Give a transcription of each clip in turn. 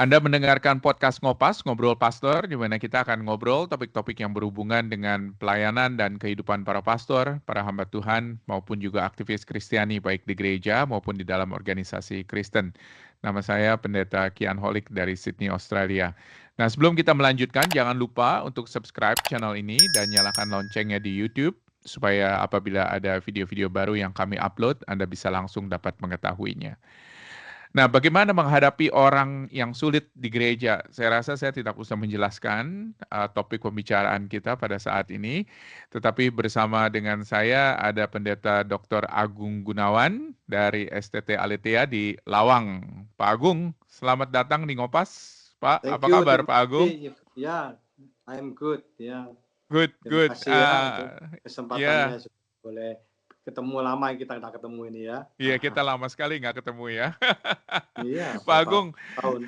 Anda mendengarkan podcast Ngopas, Ngobrol Pastor, di mana kita akan ngobrol topik-topik yang berhubungan dengan pelayanan dan kehidupan para pastor, para hamba Tuhan, maupun juga aktivis Kristiani, baik di gereja maupun di dalam organisasi Kristen. Nama saya Pendeta Kian Holik dari Sydney, Australia. Nah, sebelum kita melanjutkan, jangan lupa untuk subscribe channel ini dan nyalakan loncengnya di YouTube, supaya apabila ada video-video baru yang kami upload, Anda bisa langsung dapat mengetahuinya. Nah, bagaimana menghadapi orang yang sulit di gereja? Saya rasa saya tidak usah menjelaskan topik pembicaraan kita pada saat ini, tetapi bersama dengan saya ada Pendeta Dr. Agung Gunawan dari STT Aletheia di Lawang. Pak Agung, selamat datang di Ngopas. Pak, apa kabar Terima Pak Agung? kasih. Ya, I'm good. Ya, Good. terima kasih ya untuk Ya, kesempatannya boleh ketemu lama kita nggak ketemu ini ya. iya kita lama sekali nggak ketemu ya. Iya, Pak Agung, tahun.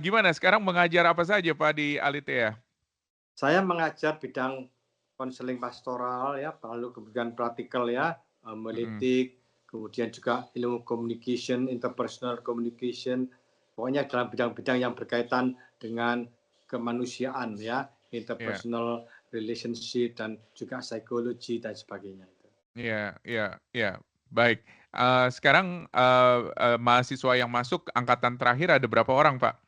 gimana sekarang mengajar apa saja Pak di Aletheia? Saya mengajar bidang konseling pastoral ya, lalu kemudian praktikal ya, melitik, kemudian juga ilmu communication, interpersonal communication, pokoknya dalam bidang-bidang yang berkaitan dengan kemanusiaan ya, interpersonal relationship dan juga psikologi dan sebagainya. Iya. Baik. Sekarang mahasiswa yang masuk angkatan terakhir ada berapa orang, Pak,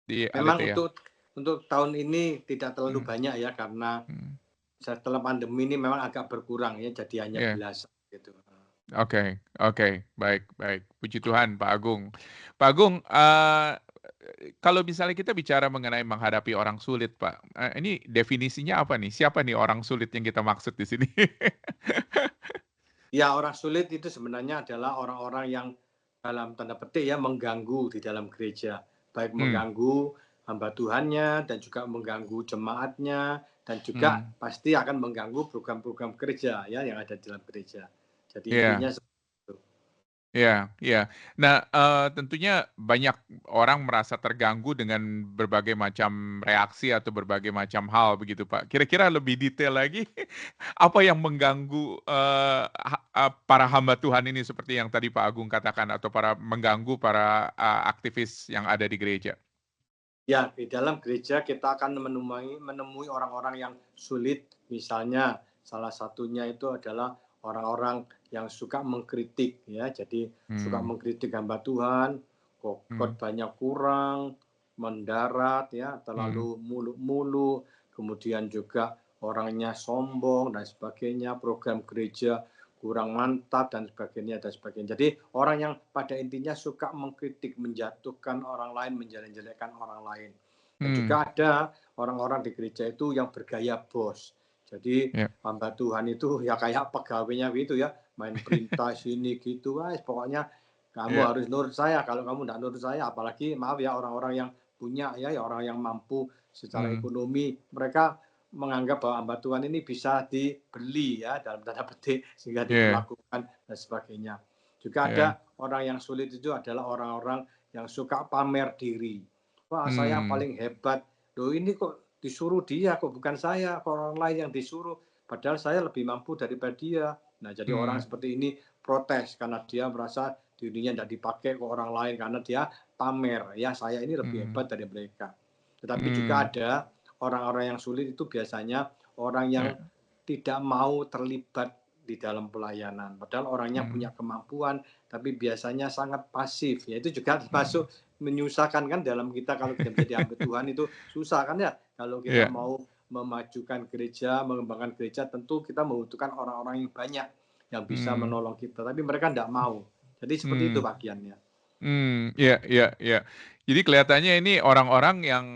di Memang Aletheia? untuk tahun ini tidak terlalu banyak ya, karena setelah pandemi ini memang agak berkurang ya, jadi hanya belasan gitu. Oke. Baik. Puji Tuhan, Pak Agung. Pak Agung, kalau misalnya kita bicara mengenai menghadapi orang sulit, Pak, ini definisinya apa nih? Siapa nih orang sulit yang kita maksud di sini? Ya, orang sulit itu sebenarnya adalah orang-orang yang dalam tanda petik ya mengganggu di dalam gereja, baik mengganggu hamba Tuhannya dan juga mengganggu jemaatnya dan juga pasti akan mengganggu program-program gereja ya yang ada di dalam gereja. Jadi intinya Iya. Nah, tentunya banyak orang merasa terganggu dengan berbagai macam reaksi atau berbagai macam hal begitu, Pak. Kira-kira lebih detail lagi, apa yang mengganggu para hamba Tuhan ini seperti yang tadi Pak Agung katakan, atau mengganggu para aktivis yang ada di gereja? ya, di dalam gereja kita akan menemui orang-orang yang sulit, misalnya salah satunya itu adalah orang-orang yang suka mengkritik ya, jadi suka mengkritik hamba Tuhan, khotbahnya kurang, mendarat ya, terlalu muluk-muluk, kemudian juga orangnya sombong dan sebagainya, program gereja kurang mantap dan sebagainya. Jadi orang yang pada intinya suka mengkritik, menjatuhkan orang lain, menjelek-jelekkan orang lain. Dan juga ada orang-orang di gereja itu yang bergaya bos. Jadi hamba Tuhan itu ya kayak pegawainya gitu ya, main perintah sini gitu, guys. Pokoknya kamu harus nurut saya. Kalau kamu tidak nurut saya, apalagi maaf ya orang-orang yang punya ya orang yang mampu secara ekonomi, mereka menganggap bahwa hamba Tuhan ini bisa dibeli ya dalam tanda petik sehingga diperlakukan dan sebagainya. Juga ada orang yang sulit itu adalah orang-orang yang suka pamer diri. Wah, saya paling hebat. Loh, ini kok disuruh dia, kok bukan saya, kok orang lain yang disuruh. Padahal saya lebih mampu daripada dia. Nah, jadi orang seperti ini protes karena dia merasa dirinya tidak dipakai ke orang lain karena dia pamer. Ya, saya ini lebih hebat dari mereka. Tetapi juga ada orang-orang yang sulit itu biasanya orang yang tidak mau terlibat di dalam pelayanan. Padahal orangnya punya kemampuan, tapi biasanya sangat pasif. Ya, itu juga termasuk menyusahkan kan dalam kita kalau kita menjadi hamba Tuhan itu susah kan ya. Kalau kita mau memajukan gereja, mengembangkan gereja, tentu kita membutuhkan orang-orang yang banyak yang bisa menolong kita. Tapi mereka tidak mau. Jadi seperti itu bagiannya. Iya. Jadi kelihatannya ini orang-orang yang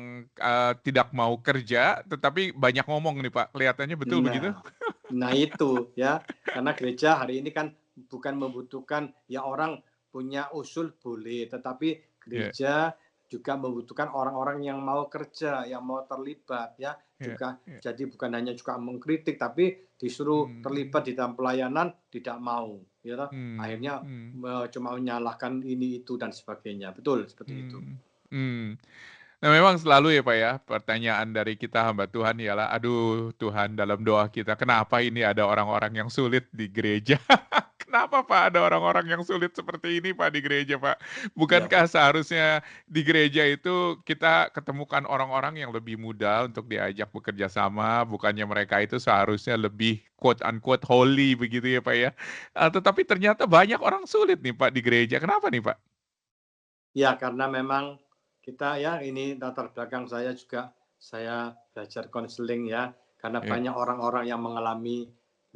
tidak mau kerja, tetapi banyak ngomong nih Pak. Kelihatannya betul begitu? Nah itu ya, karena gereja hari ini kan bukan membutuhkan ya orang punya usul boleh, tetapi gereja juga membutuhkan orang-orang yang mau kerja, yang mau terlibat ya. Juga jadi bukan hanya juga mengkritik, tapi disuruh terlibat di dalam pelayanan tidak mau. Ya, akhirnya cuma menyalahkan ini itu dan sebagainya. Betul seperti itu. Nah memang selalu ya Pak ya, pertanyaan dari kita hamba Tuhan ialah, aduh Tuhan dalam doa kita, kenapa ini ada orang-orang yang sulit di gereja? Kenapa Pak ada orang-orang yang sulit seperti ini Pak di gereja Pak? Ya, Bukankah seharusnya di gereja itu kita ketemukan orang-orang yang lebih muda untuk diajak bekerja sama, bukannya mereka itu seharusnya lebih quote unquote holy begitu ya Pak ya? Tetapi ternyata banyak orang sulit nih Pak di gereja, kenapa nih Pak? ya karena memang kita ya ini latar belakang saya juga saya belajar konseling ya karena Iya, banyak orang-orang yang mengalami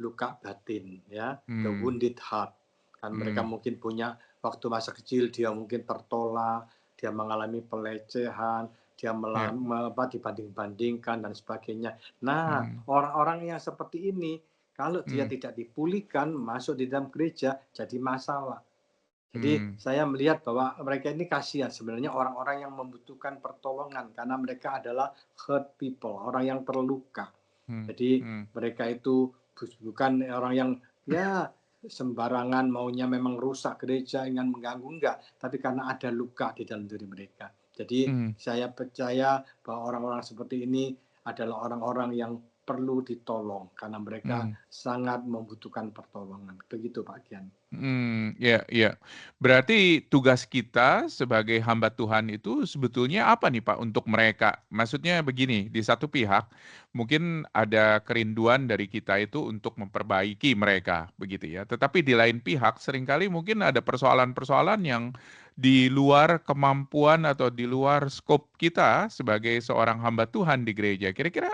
luka batin ya, the mmm, wounded heart. Kan mereka mmm, mungkin punya waktu masa kecil dia mungkin tertolak, dia mengalami pelecehan, dia iya, dibanding-bandingkan dan sebagainya. Nah, mmm, orang-orang yang seperti ini kalau dia mmm, tidak dipulihkan masuk di dalam gereja jadi masalah. Jadi mmm, saya melihat bahwa mereka ini kasihan sebenarnya orang-orang yang membutuhkan pertolongan karena mereka adalah hurt people, orang yang terluka. mmm, Jadi mmm, mereka itu bukan orang yang ya sembarangan maunya memang rusak gereja ingin mengganggu enggak, tapi karena ada luka di dalam diri mereka. Jadi mmm, saya percaya bahwa orang-orang seperti ini adalah orang-orang yang perlu ditolong karena mereka mmm. sangat membutuhkan pertolongan. Begitu Pak Kian. Iya, iya. Berarti tugas kita sebagai hamba Tuhan itu sebetulnya apa nih Pak untuk mereka? Maksudnya begini, di satu pihak mungkin ada kerinduan dari kita itu untuk memperbaiki mereka, begitu ya. Tetapi di lain pihak seringkali mungkin ada persoalan-persoalan yang di luar kemampuan atau di luar skop kita sebagai seorang hamba Tuhan di gereja. Kira-kira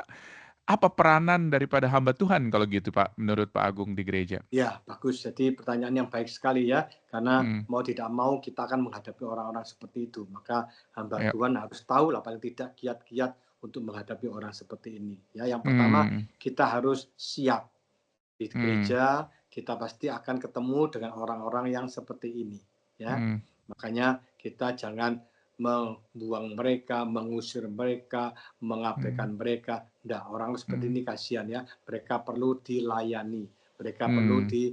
apa peranan daripada hamba Tuhan kalau gitu Pak, menurut Pak Agung di gereja? Ya, bagus. Jadi pertanyaan yang baik sekali ya, karena Mhm, mau tidak mau kita akan menghadapi orang-orang seperti itu. Maka hamba ya. Tuhan harus tahu lah paling tidak kiat-kiat untuk menghadapi orang seperti ini. Ya, yang pertama Mmm, kita harus siap di mmm, gereja. Kita pasti akan ketemu dengan orang-orang yang seperti ini. Ya, mmm, makanya kita jangan membuang mereka, mengusir mereka, mmm, mengabaikan mereka. Tidak, orang seperti mmm, ini kasihan ya. Mereka perlu dilayani, mereka perlu mmm, di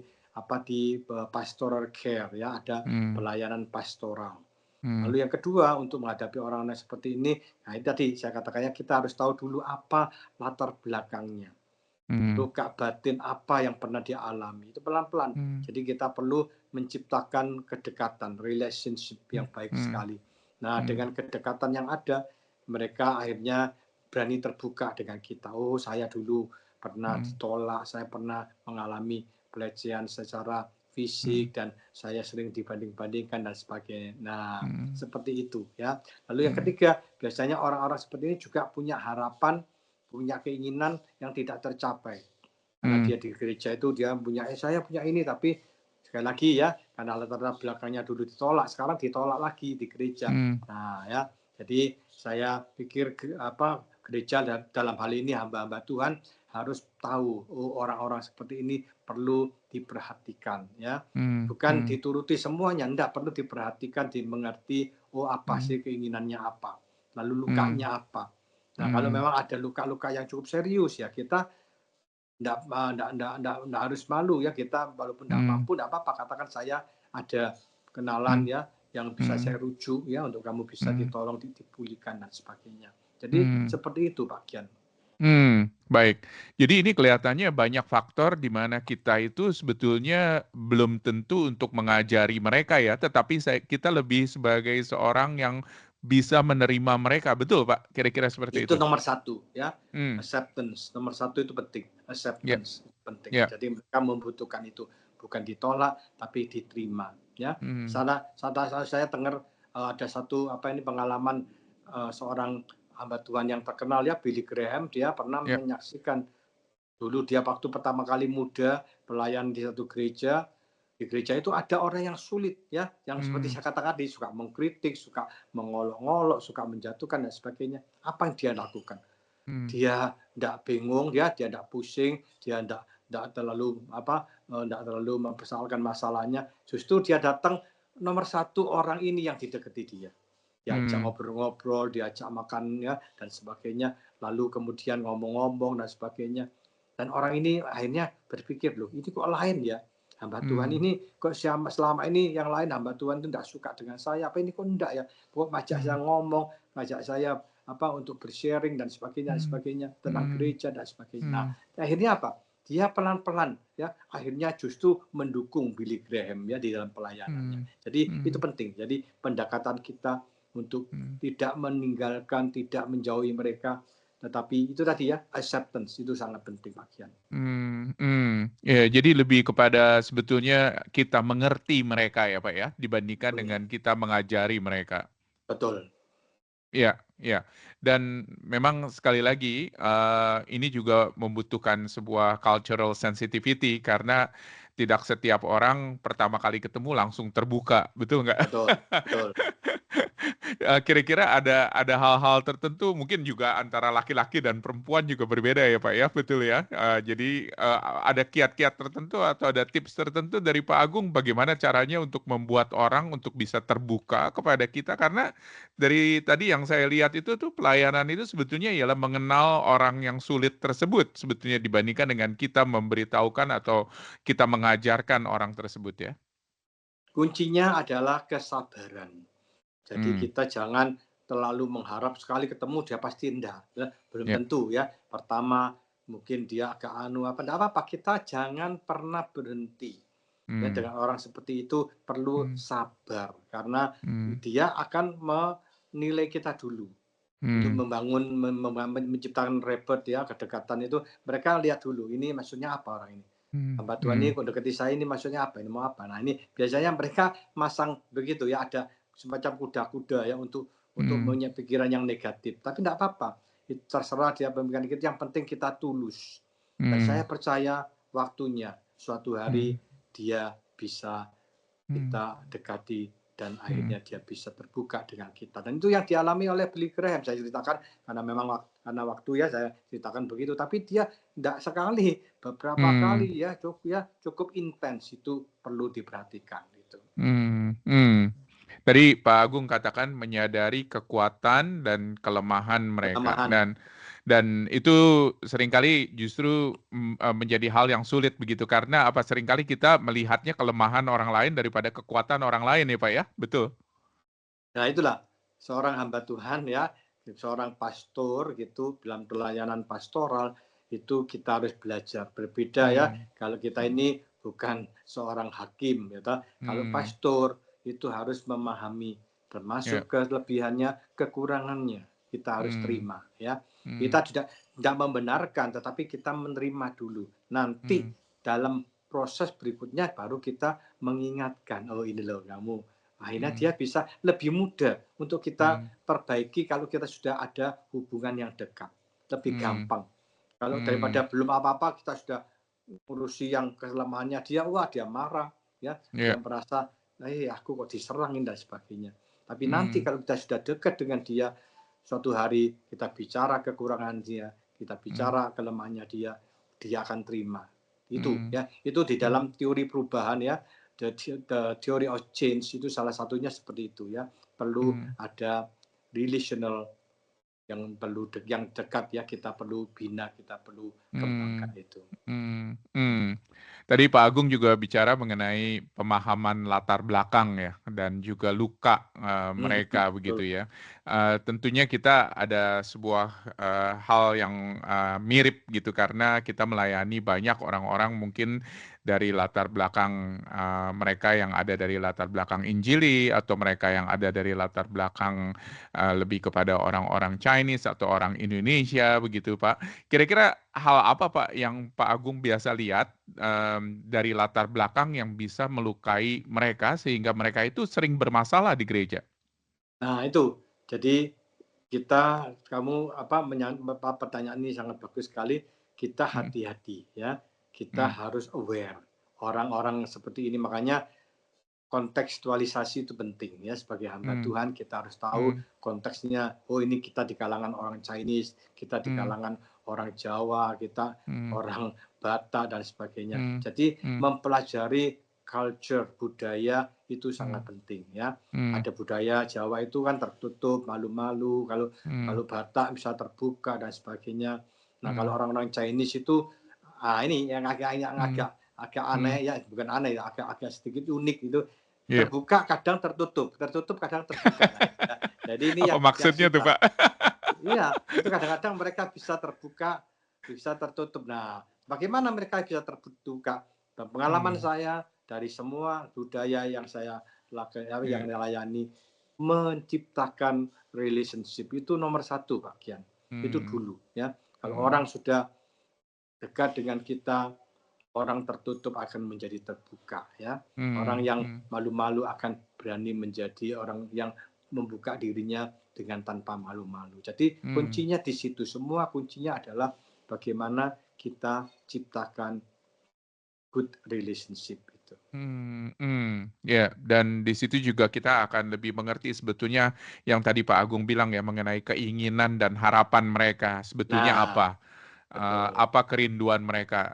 pastoral care ya, ada mmm, pelayanan pastoral. mmm, Lalu yang kedua untuk menghadapi orang-orang seperti ini, nah itu tadi saya katakannya kita harus tahu dulu apa latar belakangnya. mmm, Luka batin apa yang pernah dia alami. Itu pelan-pelan. mmm, Jadi kita perlu menciptakan kedekatan, relationship yang baik mmm, sekali. Nah, mmm, dengan kedekatan yang ada, mereka akhirnya berani terbuka dengan kita. Oh, saya dulu pernah mmm, ditolak, saya pernah mengalami pelecehan secara mmm, fisik dan saya sering dibanding-bandingkan dan sebagainya. Nah, mmm, seperti itu ya. Lalu yang mmm, ketiga, biasanya orang-orang seperti ini juga punya harapan, punya keinginan yang tidak tercapai. Karena mmm, dia di gereja itu dia punya, saya punya ini, tapi sekali lagi ya, karena latar belakangnya dulu ditolak, sekarang ditolak lagi di gereja. mmm, Nah ya, jadi saya pikir gereja dalam hal ini hamba-hamba Tuhan harus tahu oh, orang-orang seperti ini perlu diperhatikan ya. mmm, Bukan mmm, dituruti semuanya, enggak perlu diperhatikan, dimengerti, oh apa mmm, sih keinginannya apa, lalu mmm, lukanya apa. Nah, kalau mmm, memang ada luka-luka yang cukup serius ya kita nggak harus malu ya kita walaupun nggak mmm, mampu nggak apa-apa katakan saya ada kenalan mmm, ya yang bisa mmm, saya rujuk ya untuk kamu bisa mmm, ditolong dipulihkan dan sebagainya. Jadi mmm. seperti itu Pak Kian. Baik. Jadi ini kelihatannya banyak faktor di mana kita itu sebetulnya belum tentu untuk mengajari mereka ya, tetapi kita lebih sebagai seorang yang bisa menerima mereka, betul Pak? Kira-kira seperti Itu itu? nomor satu ya, Mmm, acceptance. Nomor satu itu penting, ya, acceptance penting. ya, Jadi mereka membutuhkan itu, bukan ditolak tapi diterima ya. mmm, Sana saya dengar ada satu apa ini pengalaman seorang hamba Tuhan yang terkenal ya Billy Graham, dia pernah ya, menyaksikan dulu dia waktu pertama kali muda pelayan di satu gereja, di gereja itu ada orang yang sulit ya, yang seperti mmm, saya katakan tadi suka mengkritik, suka mengolok-olok, suka menjatuhkan dan sebagainya. Apa yang dia lakukan? mmm, Dia tidak bingung, dia tidak pusing, dia tidak terlalu tidak terlalu mempersoalkan masalahnya. Justru dia datang nomor satu orang ini yang didekati dia. Diajak mmm, ngobrol-ngobrol, diajak makan ya dan sebagainya. Lalu kemudian ngomong-ngomong dan sebagainya. Dan orang ini akhirnya berpikir loh, ini kok lain ya? Hamba Tuhan mmm, ini kok selama ini yang lain hamba Tuhan itu tidak suka dengan saya, apa ini kok enggak ya? Kok ngajak mmm, saya ngomong, ngajak saya untuk bersharing dan sebagainya mmm, sebagainya tentang mmm, gereja dan sebagainya. Nah, mmm, akhirnya apa? dia pelan-pelan ya akhirnya justru mendukung Billy Graham ya di dalam pelayanannya. hmm, Jadi itu hmm, penting. Jadi pendekatan kita untuk hmm. tidak meninggalkan, tidak menjauhi mereka, tetapi itu tadi ya acceptance itu sangat penting bagian. Ya, jadi lebih kepada sebetulnya kita mengerti mereka ya Pak ya, dibandingkan Betul, dengan kita mengajari mereka. betul. Iya, iya. Dan memang sekali lagi, ini juga membutuhkan sebuah cultural sensitivity karena tidak setiap orang pertama kali ketemu langsung terbuka, betul nggak? Betul, betul. Kira-kira ada hal-hal tertentu mungkin juga antara laki-laki dan perempuan juga berbeda ya, Pak, ya, betul ya? Jadi, ada kiat-kiat tertentu atau ada tips tertentu dari Pak Agung bagaimana caranya untuk membuat orang untuk bisa terbuka kepada kita? Karena dari tadi yang saya lihat itu tuh pelayanan itu sebetulnya ialah mengenal orang yang sulit tersebut sebetulnya dibandingkan dengan kita memberitahukan atau kita mengajarkan orang tersebut ya? Kuncinya adalah kesabaran. Jadi Hmm, kita jangan terlalu mengharap sekali ketemu dia pasti enggak, ya, belum ya, tentu ya. Pertama mungkin dia agak anu apa, enggak apa-apa, kita jangan pernah berhenti. Ya hmm, dengan orang seperti itu perlu hmm, sabar karena hmm, dia akan menilai kita dulu. Untuk hmm. membangun menciptakan repot ya kedekatan itu mereka lihat dulu ini maksudnya apa orang ini. Hmm, Hamba Tuhan hmm, ini kok deketi saya ini maksudnya apa? Ini mau apa? Nah, ini biasanya mereka masang begitu ya, ada semacam kuda-kuda ya untuk hmm, punya pikiran yang negatif. Tapi tidak apa-apa. Terserah dia pemikiran kita, yang penting kita tulus. Dan saya hmm, percaya waktunya suatu hmm, hari dia bisa hmm, kita dekati dan hmm, akhirnya dia bisa terbuka dengan kita. Dan itu yang dialami oleh Billy Graham. Saya ceritakan karena memang karena waktu ya saya ceritakan begitu. Tapi dia tidak sekali, beberapa hmm, kali ya cukup intens itu perlu diperhatikan gitu. hmm. Tadi Pak Agung katakan menyadari kekuatan dan kelemahan mereka Kelemahan. dan itu seringkali justru, menjadi hal yang sulit begitu karena apa, seringkali kita melihatnya kelemahan orang lain daripada kekuatan orang lain ya Pak ya, betul? Nah itulah seorang hamba Tuhan ya, seorang pastor gitu dalam pelayanan pastoral itu kita harus belajar berbeda ya. Hmm, Kalau kita ini bukan seorang hakim ya toh. Kalau hmm, pastor itu harus memahami ya, termasuk kelebihannya, kekurangannya kita harus hmm, terima ya. hmm, Kita tidak membenarkan tetapi kita menerima dulu. Nanti hmm, dalam proses berikutnya baru kita mengingatkan, oh ini loh kamu. Akhirnya hmm, dia bisa lebih mudah untuk kita hmm, perbaiki kalau kita sudah ada hubungan yang dekat. Lebih hmm, gampang. Kalau hmm, daripada belum apa-apa kita sudah urusi yang kelemahannya dia, wah dia marah, ya dia ya, merasa, aku kok diserangin dan sebagainya. Tapi nanti hmm, kalau kita sudah dekat dengan dia, suatu hari kita bicara kekurangan dia, kita hmm, bicara kelemahannya dia akan terima. Itu hmm, ya, itu di hmm, dalam teori perubahan ya, the theory of change itu salah satunya seperti itu ya. Perlu hmm, ada relational yang dekat ya, kita perlu bina, kita perlu hmm. kembangkan itu. Hmm. Tadi Pak Agung juga bicara mengenai pemahaman latar belakang ya, dan juga luka, mereka begitu Betul. ya. Tentunya kita ada sebuah, hal yang, mirip gitu karena kita melayani banyak orang-orang mungkin dari latar belakang, mereka yang ada dari latar belakang Injili atau mereka yang ada dari latar belakang, lebih kepada orang-orang Chinese atau orang Indonesia begitu Pak. Kira-kira hal apa Pak yang Pak Agung biasa lihat, dari latar belakang yang bisa melukai mereka sehingga mereka itu sering bermasalah di gereja? Nah itu, jadi kamu pertanyaan ini sangat bagus sekali. Kita Mhm, hati-hati ya, kita mhm, harus aware orang-orang seperti ini. Makanya kontekstualisasi itu penting ya, sebagai hamba mmm, Tuhan kita harus tahu mmm, konteksnya. Oh ini kita di kalangan orang Chinese, kita di mmm, kalangan orang Jawa, kita mmm, orang Batak dan sebagainya. mmm, Jadi mmm, mempelajari culture budaya itu sangat mmm, penting ya. mmm, Ada budaya Jawa itu kan tertutup, malu-malu, kalau mmm, kalau Batak bisa terbuka dan sebagainya. Nah, kalau mmm, orang-orang Chinese itu ini yang mmm, agak mmm, aneh ya, bukan aneh ya, agak sedikit unik itu, iya. terbuka kadang tertutup kadang terbuka. Nah, ya. Jadi ini Apa yang maksudnya tuh, susah. Pak? Iya, itu kadang-kadang mereka bisa terbuka, bisa tertutup. Nah, Bagaimana mereka bisa terbuka? Dan pengalaman Hmm, saya dari semua budaya yang saya yang ya. melayani, menciptakan relationship itu nomor satu, Pak Kian. Itu Hmm, dulu ya. Kalau hmm, orang sudah dekat dengan kita, orang tertutup akan menjadi terbuka ya. Orang hmm, yang hmm, malu-malu akan berani menjadi orang yang membuka dirinya dengan tanpa malu-malu. Jadi hmm. kuncinya di situ. Semua kuncinya adalah bagaimana kita ciptakan good relationship itu. Ya, dan di situ juga kita akan lebih mengerti sebetulnya yang tadi Pak Agung bilang ya mengenai keinginan dan harapan mereka sebetulnya Nah, apa. betul. Apa kerinduan mereka.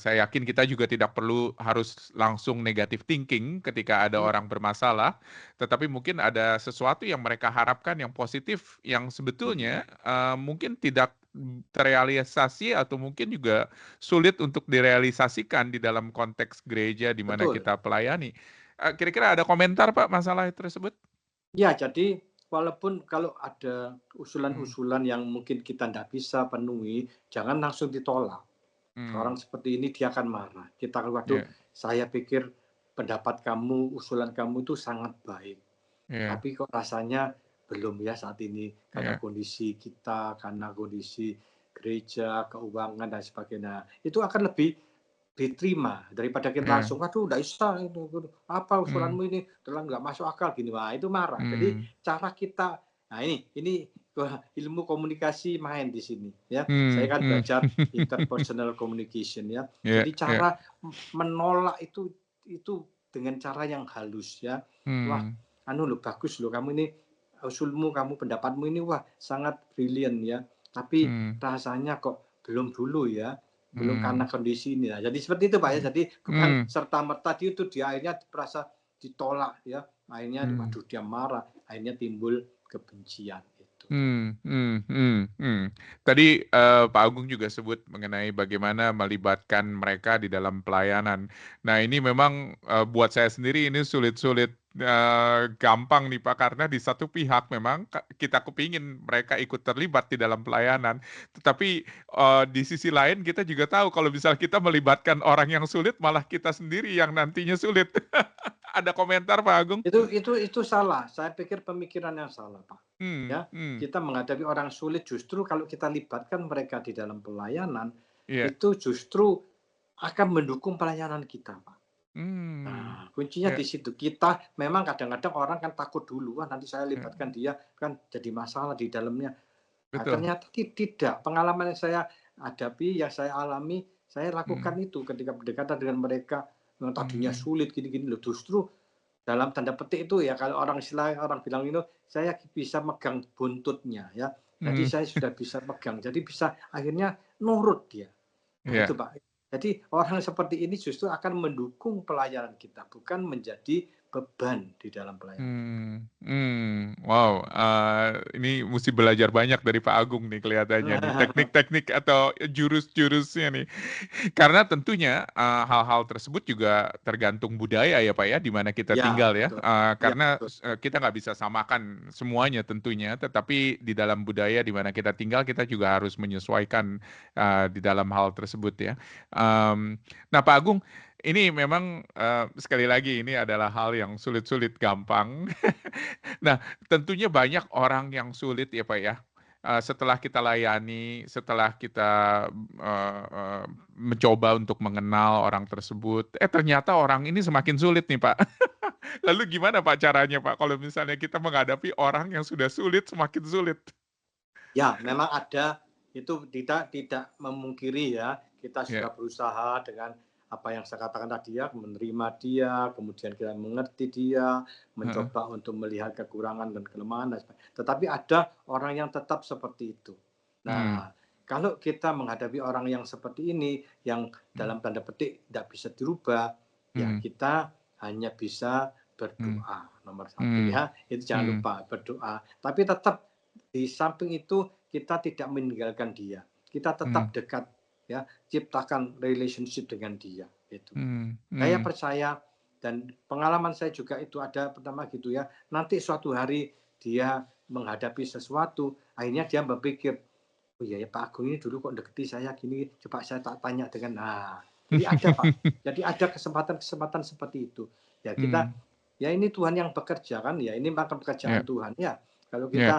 Saya yakin kita juga tidak perlu harus langsung negative thinking ketika ada Hmm, orang bermasalah, tetapi mungkin ada sesuatu yang mereka harapkan yang positif yang hmm, sebetulnya mungkin tidak terrealisasi atau mungkin juga sulit untuk direalisasikan di dalam konteks gereja di mana betul. kita pelayani. Kira-kira ada komentar Pak masalah tersebut? Ya, jadi walaupun kalau ada Hmm, usulan-usulan yang mungkin kita tidak bisa penuhi, jangan langsung ditolak. Orang hmm, seperti ini dia akan marah. Kita akan, waduh, ya, saya pikir pendapat kamu, usulan kamu itu sangat baik. ya, Tapi kok rasanya belum ya saat ini karena ya, kondisi kita, karena kondisi gereja, keuangan dan sebagainya. Itu akan lebih diterima daripada kita ya, langsung, "Waduh, nggak bisa itu, apa hmm, usulanmu ini, telah nggak masuk akal," gini. Wah, itu marah. Jadi hmm, cara kita, nah ini ilmu komunikasi main di sini ya. Saya hmm, kan hmm. belajar interpersonal communication ya. Ya, Jadi ya. cara menolak itu dengan cara yang halus ya. Wah, Hmm, anu loh, bagus loh kamu ini, usulmu, kamu pendapatmu ini wah sangat brilian ya. Tapi hmm, rasanya kok belum dulu ya, belum karena hmm, kondisi ini. Nah, jadi seperti itu Pak ya. hmm, Jadi bukan hmm, serta-merta dia akhirnya merasa ditolak ya. Akhirnya hmm. waduh dia marah, akhirnya timbul kebencian itu. Tadi, Pak Agung juga sebut mengenai bagaimana melibatkan mereka di dalam pelayanan. Nah, ini memang, buat saya sendiri ini sulit-sulit, gampang nih, Pak, karena di satu pihak memang kita kepingin mereka ikut terlibat di dalam pelayanan, tetapi, di sisi lain kita juga tahu kalau misal kita melibatkan orang yang sulit, malah kita sendiri yang nantinya sulit. Ada komentar, Pak Agung? Itu salah, saya pikir pemikiran yang salah, Pak. Hmm, Ya, hmm, kita menghadapi orang sulit justru kalau kita libatkan mereka di dalam pelayanan, iya, itu justru akan mendukung pelayanan kita, Pak. hmm, Nah, kuncinya iya, di situ. Kita memang kadang-kadang orang kan takut dulu, wah nanti saya iya, libatkan dia kan jadi masalah di dalamnya. Nah, betul, ternyata tidak. Pengalaman yang saya hadapi, yang saya alami, saya hmm, lakukan itu ketika berdekatan dengan mereka yang tadinya hmm, sulit gini-gini loh. Justru dalam tanda petik itu ya kalau orang istilah orang bilang itu saya bisa megang buntutnya ya. Jadi hmm, saya sudah bisa pegang. Jadi bisa akhirnya nurut dia. Nah itu iya. Pak. Jadi orang seperti ini justru akan mendukung pelayanan kita, bukan menjadi beban di dalam pelayanan kita. Wow, ini musti belajar banyak dari Pak Agung nih kelihatannya nih, teknik-teknik atau jurus-jurusnya nih. Karena tentunya, hal-hal tersebut juga tergantung budaya ya, Pak, ya, di mana kita Ya, tinggal ya, betul. Ya, karena, betul. kita nggak bisa samakan semuanya tentunya, tetapi di dalam budaya di mana kita tinggal, kita juga harus menyesuaikan, di dalam hal tersebut ya. Mmm, nah Pak Agung, ini memang, sekali lagi ini adalah hal yang sulit-sulit gampang. Nah, tentunya banyak orang yang sulit ya, Pak, ya. Setelah kita layani, setelah kita, eee eee, mencoba untuk mengenal orang tersebut, ternyata orang ini semakin sulit nih, Pak. Lalu gimana, Pak, caranya, Pak, kalau misalnya kita menghadapi orang yang sudah sulit, semakin sulit? Ya, memang ada, itu tidak memungkiri ya, kita Ya, sudah berusaha dengan apa yang saya katakan tadi ya, menerima dia, kemudian kita mengerti dia, heeh, mencoba untuk melihat kekurangan dan kelemahan dan sebagainya. Tetapi ada orang yang tetap seperti itu. mmm, Nah, kalau kita menghadapi orang yang seperti ini, yang mmm, dalam tanda petik tidak bisa dirubah, ya mmm, kita hanya bisa mmm, berdoa, nomor satu mmm, ya, itu jangan mmm, lupa berdoa. Tapi tetap di samping itu kita tidak meninggalkan dia. Kita mmm, tetap dekat ya, ciptakan relationship dengan dia itu. mmm, Saya mmm, percaya dan pengalaman saya juga itu ada pertama gitu ya. Nanti suatu hari dia menghadapi sesuatu, akhirnya dia berpikir, oh iya ya Pak Agung ini dulu kok deketi saya gini, coba saya tak tanya dengan, nah, jadi ada Pak, jadi ada kesempatan-kesempatan seperti itu. Ya kita, Hmm, ya ini Tuhan yang bekerja kan, ya ini makan ya, pekerjaan Tuhan ya. Kalau ya, kita,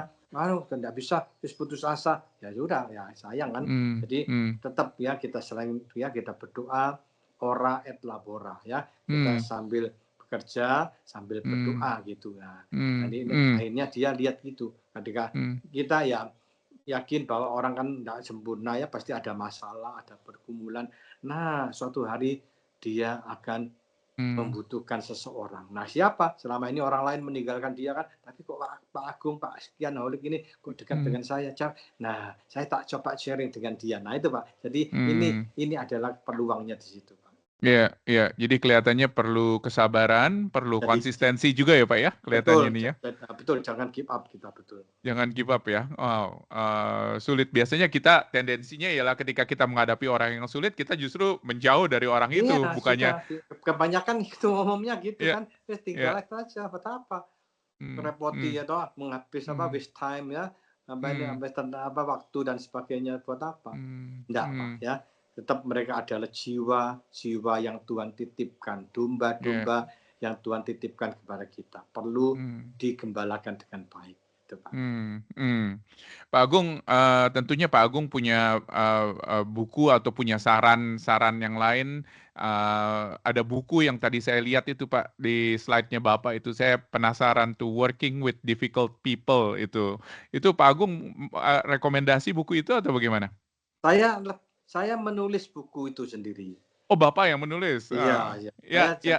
nggak bisa, terus putus asa, ya sudah, ya sayang kan. hmm, Jadi hmm, tetap ya kita selain ya kita berdoa, ora et labora ya, kita hmm, sambil bekerja sambil hmm, berdoa gitu ya. Nah, hmm, ini hmm, akhirnya dia lihat gitu, ketika hmm, kita ya yakin bahwa orang kan tidak sempurna ya, pasti ada masalah, ada pergumulan. Nah, suatu hari dia akan hmm, membutuhkan seseorang. Nah, siapa? Selama ini orang lain meninggalkan dia kan, tapi kok Pak Agung, Pak Sekian Holik ini kok dekat hmm, dengan saya. Nah, saya tak coba sharing dengan dia. Nah, itu Pak. Jadi hmm. ini adalah peluangnya di situ, Pak. Iya, iya. Jadi kelihatannya perlu kesabaran, perlu Jadi konsistensi juga ya Pak ya, betul, kelihatannya nih ya. betul, jangan give up kita, betul. Jangan give up ya. Wow, sulit. Biasanya kita tendensinya ialah ketika kita menghadapi orang yang sulit, kita justru menjauh dari orang Iya, itu, sudah. bukannya Kebanyakan itu umumnya gitu iya, kan. Tinggal iya, aja, buat apa? hmm, Merepoti hmm, atau menghabis apa hmm, waste time ya, hmm, habis apa waktu dan sebagainya buat apa? hmm, Enggak, Pak, hmm, ya. Tetap mereka adalah jiwa yang Tuhan titipkan, iya, domba-domba yang Tuhan titipkan kepada kita. Perlu hmm. digembalakan dengan baik, itu, Pak. Pak Agung, tentunya Pak Agung punya, buku atau punya saran-saran yang lain, ada buku yang tadi saya lihat itu Pak, di slide-nya Bapak itu, saya penasaran tuh, Working with Difficult People itu. Itu Pak Agung, rekomendasi buku itu atau bagaimana? Saya saya menulis buku itu sendiri. Oh Bapak yang menulis? Iya, Ah, iya. ya, ya,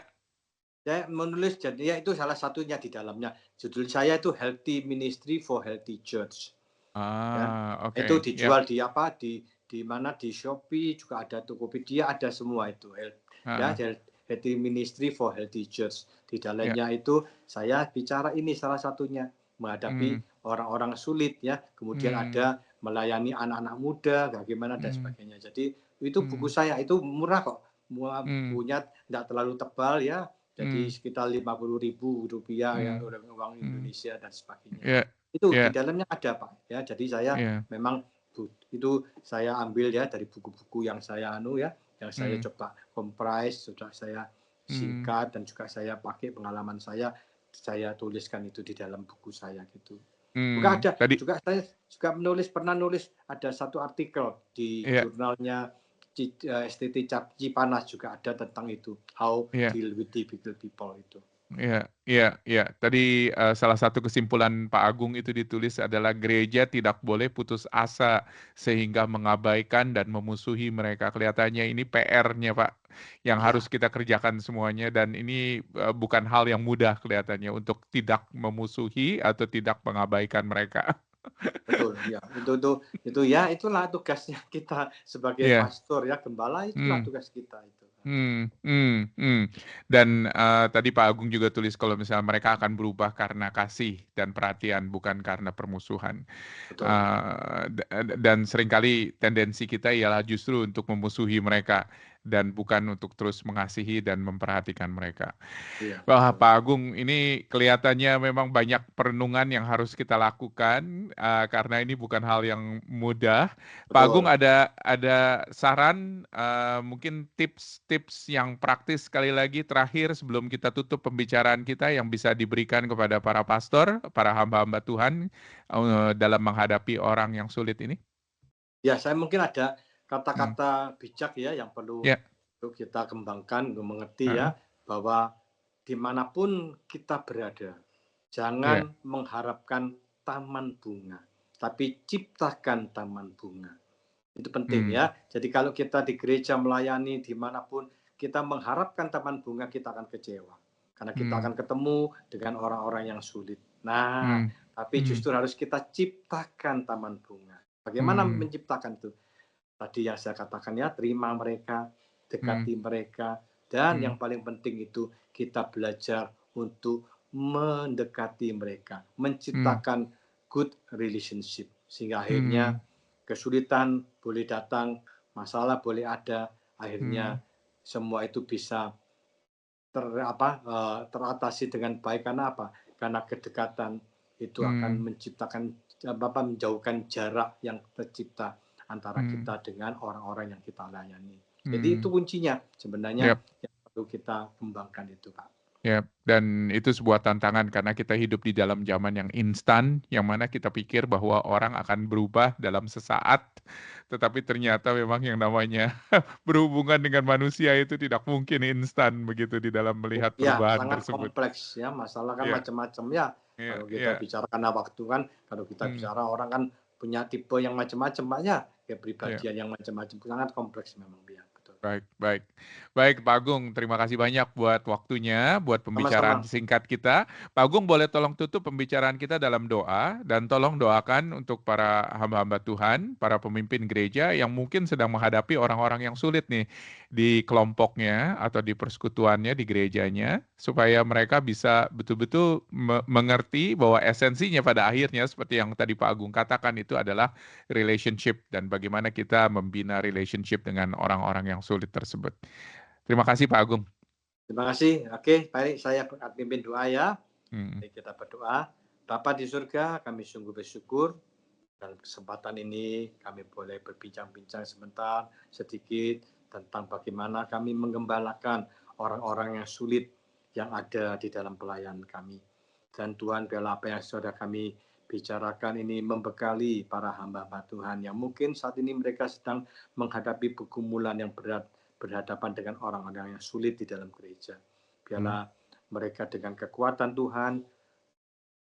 Saya menulis jadi ya itu salah satunya di dalamnya. Judul saya itu Healthy Ministry for Healthy Church. Ya. oke, Itu yap, dijual di apa di mana di Shopee juga ada Tokopedia ada semua itu. Ya, heeh, Healthy Ministry for Healthy Church. Di ya, dalamnya itu saya bicara ini salah satunya menghadapi mmm, orang-orang sulit ya. Kemudian mmm, ada melayani anak-anak muda bagaimana dan mmm, sebagainya. Jadi itu buku mmm, saya itu murah kok. mmm, Bukunya tidak terlalu tebal ya. Jadi mmm, sekitar Rp50.000 ya mmm, uang mmm, Indonesia dan sebagainya. ya, Itu di ya, dalamnya ada Pak ya. Jadi saya ya, memang itu saya ambil ya dari buku-buku yang saya ya, yang saya mmm, coba comprise, sudah saya mmm. singkat dan juga saya pakai pengalaman saya tuliskan itu di dalam buku saya gitu. Juga ada, Tadi juga saya juga pernah nulis ada satu artikel di iya, jurnalnya STT Cipanas juga ada tentang itu, how iya, deal with difficult people itu. iya, iya, iya. Tadi, salah satu kesimpulan Pak Agung itu ditulis adalah gereja tidak boleh putus asa sehingga mengabaikan dan memusuhi mereka. Kelihatannya ini PR-nya Pak, yang harus Ya, kita kerjakan semuanya dan ini, bukan hal yang mudah kelihatannya untuk tidak memusuhi atau tidak mengabaikan mereka. betul, ya. Itu ya itulah tugasnya kita sebagai Iya, pastor ya, gembala itulah mmm. tugas kita itu. Dan, tadi Pak Agung juga tulis kalau misalnya mereka akan berubah karena kasih dan perhatian, bukan karena permusuhan. Betul. Dan seringkali tendensi kita ialah justru untuk memusuhi mereka dan bukan untuk terus mengasihi dan memperhatikan mereka. Iya, Wah, betul. Pak Agung, ini kelihatannya memang banyak perenungan yang harus kita lakukan, karena ini bukan hal yang mudah. Pak Agung Betul. ada saran, mungkin tips-tips yang praktis sekali lagi terakhir sebelum kita tutup pembicaraan kita yang bisa diberikan kepada para pastor, para hamba-hamba Tuhan, dalam menghadapi orang yang sulit ini? Ya, saya mungkin ada Hmm, kata-kata bijak ya yang perlu ya, kita kembangkan untuk mengerti heeh, ya bahwa dimanapun kita berada, iya, jangan mengharapkan taman bunga, tapi ciptakan taman bunga. Itu penting mmm, ya. Jadi kalau kita di gereja melayani dimanapun, kita mengharapkan taman bunga, kita akan kecewa. Karena kita mmm, akan ketemu dengan orang-orang yang sulit. Nah, mmm, tapi mmm, justru harus kita ciptakan taman bunga. Bagaimana mmm, menciptakan itu? Tadi yang saya katakan ya, terima mereka, mmm, dekati mereka, dan mmm, yang paling penting itu kita belajar untuk mendekati mereka, mmm, menciptakan good relationship sehingga akhirnya mmm, kesulitan boleh datang, masalah boleh ada, mmm, akhirnya semua itu bisa teratasi dengan baik karena apa? Karena kedekatan itu akan menciptakan menjauhkan jarak yang tercipta antara kita dengan orang-orang yang kita layani. Jadi itu kuncinya sebenarnya yang perlu kita kembangkan itu, Pak. Ya, dan itu sebuah tantangan karena kita hidup di dalam zaman yang instan, yang mana kita pikir bahwa orang akan berubah dalam sesaat, tetapi ternyata memang yang namanya berhubungan dengan manusia itu tidak mungkin instan begitu di dalam melihat Ya, perubahan sangat tersebut. kompleks ya, masalah kan Iya, macam-macam ya. iya, Kalau kita iya. bicara karena waktu kan, kalau kita bicara orang kan punya tipe yang macam-macam, Pak ya, Iya. kepribadian yang macam-macam, sangat kompleks memang dia, betul. Baik, baik. Baik, Pak Agung, terima kasih banyak buat waktunya, buat pembicaraan Sama-sama. singkat kita. Pak Agung boleh tolong tutup pembicaraan kita dalam doa, dan tolong doakan untuk para hamba-hamba Tuhan, para pemimpin gereja yang mungkin sedang menghadapi orang-orang yang sulit nih di kelompoknya atau di persekutuannya, di gerejanya, supaya mereka bisa betul-betul mengerti bahwa esensinya pada akhirnya, seperti yang tadi Pak Agung katakan, itu adalah relationship dan bagaimana kita membina relationship dengan orang-orang yang sulit tersebut. Terima kasih Pak Agung. Terima kasih. Oke, baik, saya pimpin doa ya. Hmm. Mari kita berdoa. Bapa di surga, kami sungguh bersyukur dalam kesempatan ini kami boleh berbincang-bincang sebentar sedikit tentang bagaimana kami menggembalakan orang-orang yang sulit yang ada di dalam pelayanan kami. Dan Tuhan, biarlah apa yang sudah kami bicarakan ini membekali para hamba-hamba Tuhan yang mungkin saat ini mereka sedang menghadapi pergumulan yang berat, berhadapan dengan orang-orang yang sulit di dalam gereja. Biarlah mereka dengan kekuatan Tuhan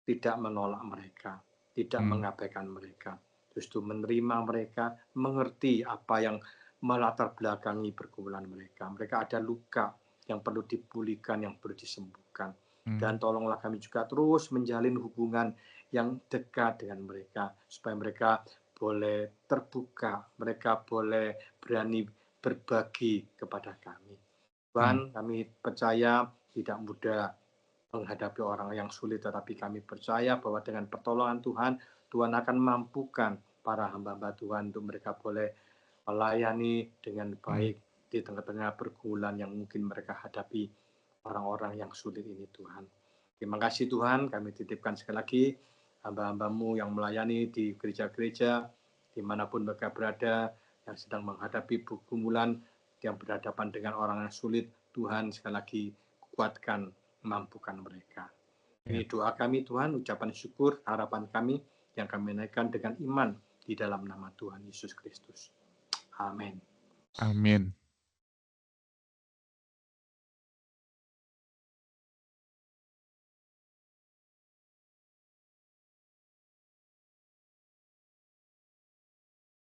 tidak menolak mereka, tidak mengabaikan mereka, justru menerima mereka, mengerti apa yang melatar belakangi pergumulan mereka. Mereka ada luka yang perlu dipulihkan, yang perlu disembuhkan. Dan tolonglah kami juga terus menjalin hubungan yang dekat dengan mereka, supaya mereka boleh terbuka, mereka boleh berani berbagi kepada kami. Tuhan, kami percaya tidak mudah menghadapi orang yang sulit, tetapi kami percaya bahwa dengan pertolongan Tuhan, Tuhan akan mampukan para hamba-hamba Tuhan untuk mereka boleh melayani dengan baik di tengah-tengah pergumulan yang mungkin mereka hadapi orang-orang yang sulit ini, Tuhan. Terima kasih Tuhan, kami titipkan sekali lagi hamba-hambamu yang melayani di gereja-gereja, dimanapun mereka berada, yang sedang menghadapi pergumulan, yang berhadapan dengan orang yang sulit, Tuhan sekali lagi kuatkan, mampukan mereka. Ini doa kami Tuhan, ucapan syukur, harapan kami yang kami naikkan dengan iman di dalam nama Tuhan Yesus Kristus. Amin. Amin.